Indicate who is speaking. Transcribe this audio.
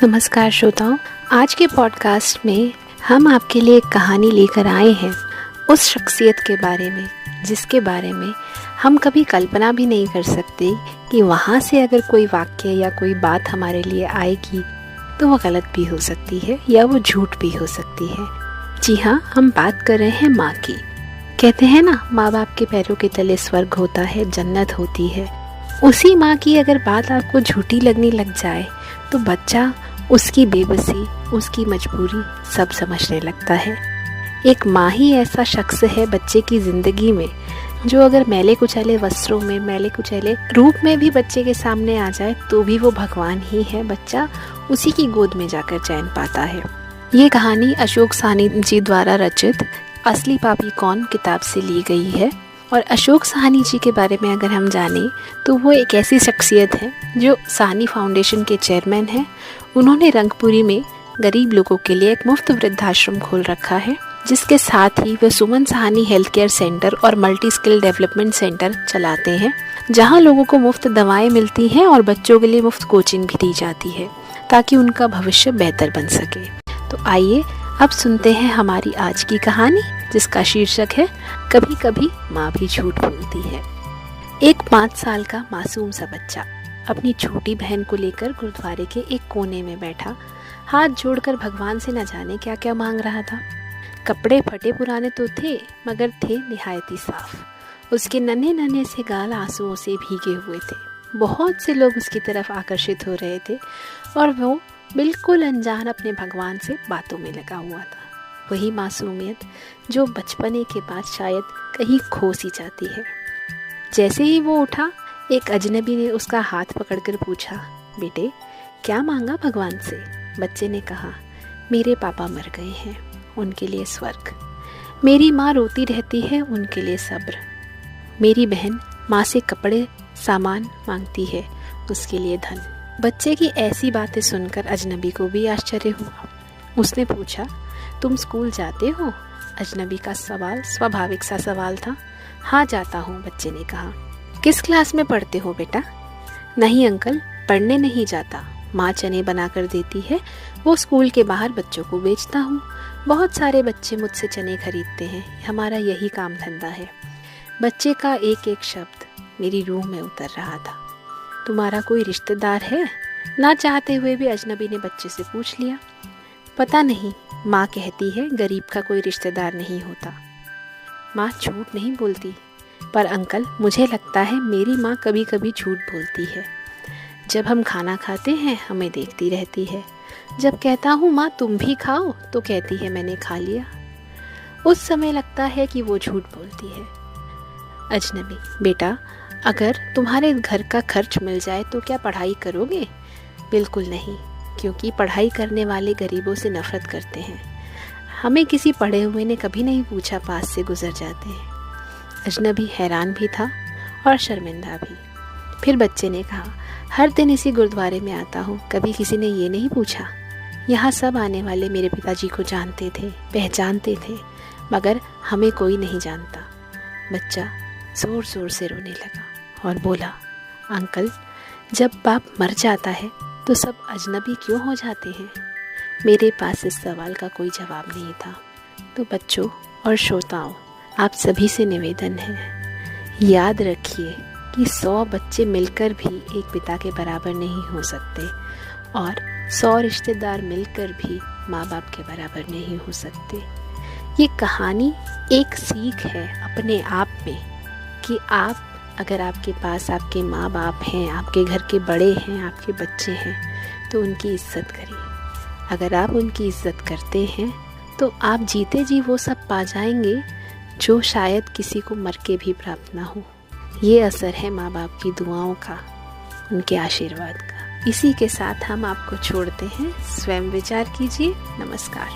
Speaker 1: नमस्कार श्रोताओं, आज के पॉडकास्ट में हम आपके लिए एक कहानी लेकर आए हैं उस शख्सियत के बारे में जिसके बारे में हम कभी कल्पना भी नहीं कर सकते कि वहाँ से अगर कोई वाक्य या कोई बात हमारे लिए आएगी तो वो गलत भी हो सकती है या वो झूठ भी हो सकती है। जी हाँ, हम बात कर रहे हैं माँ की। कहते हैं ना, माँ बाप के पैरों के तले स्वर्ग होता है, जन्नत होती है। उसी माँ की अगर बात आपको झूठी लगने लग जाए तो बच्चा उसकी बेबसी, उसकी मजबूरी सब समझने लगता है। एक माँ ही ऐसा शख्स है बच्चे की ज़िंदगी में जो अगर मैले कुचैले वस्त्रों में, मैले कुचैले रूप में भी बच्चे के सामने आ जाए तो भी वो भगवान ही है। बच्चा उसी की गोद में जाकर चैन पाता है। ये कहानी अशोक साहनी जी द्वारा रचित असली पापी कौन किताब से ली गई है। और अशोक साहनी जी के बारे में अगर हम जानें तो वो एक ऐसी शख्सियत है जो साहनी फाउंडेशन के चेयरमैन हैं। उन्होंने रंगपुरी में गरीब लोगों के लिए एक मुफ्त वृद्धाश्रम खोल रखा है, जिसके साथ ही वे सुमन साहनी हेल्थ केयर सेंटर और मल्टी स्किल डेवलपमेंट सेंटर चलाते हैं, जहां लोगों को मुफ्त दवाएं मिलती हैं और बच्चों के लिए मुफ्त कोचिंग भी दी जाती है ताकि उनका भविष्य बेहतर बन सके। तो आइए अब सुनते हैं हमारी आज की कहानी, जिसका शीर्षक है कभी कभी माँ भी झूठ बोलती है। एक 5 साल का मासूम सा बच्चा अपनी छोटी बहन को लेकर गुरुद्वारे के एक कोने में बैठा हाथ जोड़कर भगवान से न जाने क्या क्या मांग रहा था। कपड़े फटे पुराने तो थे, मगर थे निहायती साफ। उसके नन्हे नन्हे से गाल आंसुओं से भीगे हुए थे। बहुत से लोग उसकी तरफ आकर्षित हो रहे थे और वो बिल्कुल अनजान अपने भगवान से बातों में लगा हुआ था। वही मासूमियत जो बचपने के बाद शायद कहीं खो सी जाती है। जैसे ही वो उठा, एक अजनबी ने उसका हाथ पकड़कर पूछा, बेटे क्या मांगा भगवान से? बच्चे ने कहा, मेरे पापा मर गए हैं, उनके लिए स्वर्ग। मेरी माँ रोती रहती है, उनके लिए सब्र। मेरी बहन माँ से कपड़े सामान मांगती है, उसके लिए धन। बच्चे की ऐसी बातें सुनकर अजनबी को भी आश्चर्य हुआ। उसने पूछा, तुम स्कूल जाते हो? अजनबी का सवाल स्वाभाविक सा सवाल था। हाँ जाता हूँ, बच्चे ने कहा। किस क्लास में पढ़ते हो बेटा? नहीं अंकल, पढ़ने नहीं जाता। माँ चने बना कर देती है, वो स्कूल के बाहर बच्चों को बेचता हूँ। बहुत सारे बच्चे मुझसे चने खरीदते हैं, हमारा यही काम धंधा है। बच्चे का एक एक शब्द मेरी रूह में उतर रहा था। तुम्हारा कोई रिश्तेदार है? ना चाहते हुए भी अजनबी ने बच्चे से पूछ लिया। पता नहीं, माँ कहती है गरीब का कोई रिश्तेदार नहीं होता। माँ झूठ नहीं बोलती, पर अंकल मुझे लगता है मेरी माँ कभी कभी झूठ बोलती है। जब हम खाना खाते हैं हमें देखती रहती है। जब कहता हूँ माँ तुम भी खाओ तो कहती है मैंने खा लिया। उस समय लगता है कि वो झूठ बोलती है। अजनबी, बेटा अगर तुम्हारे घर का खर्च मिल जाए तो क्या पढ़ाई करोगे? बिल्कुल नहीं, क्योंकि पढ़ाई करने वाले गरीबों से नफरत करते हैं। हमें किसी पढ़े हुए ने कभी नहीं पूछा, पास से गुजर जाते हैं। अजनबी हैरान भी था और शर्मिंदा भी। फिर बच्चे ने कहा, हर दिन इसी गुरुद्वारे में आता हूँ, कभी किसी ने ये नहीं पूछा। यहाँ सब आने वाले मेरे पिताजी को जानते थे, पहचानते थे, मगर हमें कोई नहीं जानता। बच्चा जोर जोर से रोने लगा और बोला, अंकल जब बाप मर जाता है तो सब अजनबी क्यों हो जाते हैं? मेरे पास इस सवाल का कोई जवाब नहीं था। तो बच्चों और श्रोताओं, आप सभी से निवेदन है, याद रखिए कि 100 बच्चे मिलकर भी एक पिता के बराबर नहीं हो सकते और 100 रिश्तेदार मिलकर भी माँ बाप के बराबर नहीं हो सकते। ये कहानी एक सीख है अपने आप में कि आप अगर आपके पास आपके माँ बाप हैं, आपके घर के बड़े हैं, आपके बच्चे हैं, तो उनकी इज्जत करिए। अगर आप उनकी इज्जत करते हैं तो आप जीते जी वो सब पा जाएंगे जो शायद किसी को मर के भी प्राप्त ना हो। ये असर है माँ बाप की दुआओं का, उनके आशीर्वाद का। इसी के साथ हम आपको छोड़ते हैं। स्वयं विचार कीजिए। नमस्कार।